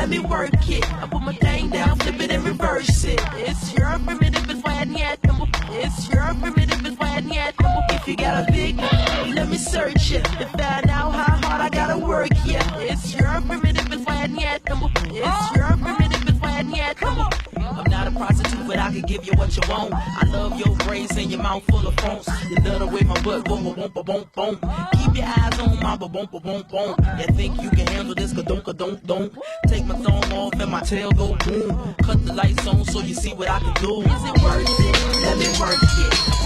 let me work it. I put my thing down, flip it and reverse it. It's your primitive, it's why I need them. It's your primitive, it's why I need them. If you got a big, let me search it to find out how hard I gotta work. Yeah, it's your primitive, it's why I need them. It's your primitive, it's why I need them. I'm not a prostitute, but I can give you what you want. I love your braids and your mouth full of phones. You love the way my butt boom, boom, boom, boom, boom. Keep your eyes on my boom, boom, boom, boom. You think you can handle this? Don't. Take my thumb off and my tail go boom. Cut the lights on so you see what I can do. Is it worth it? Let me work it.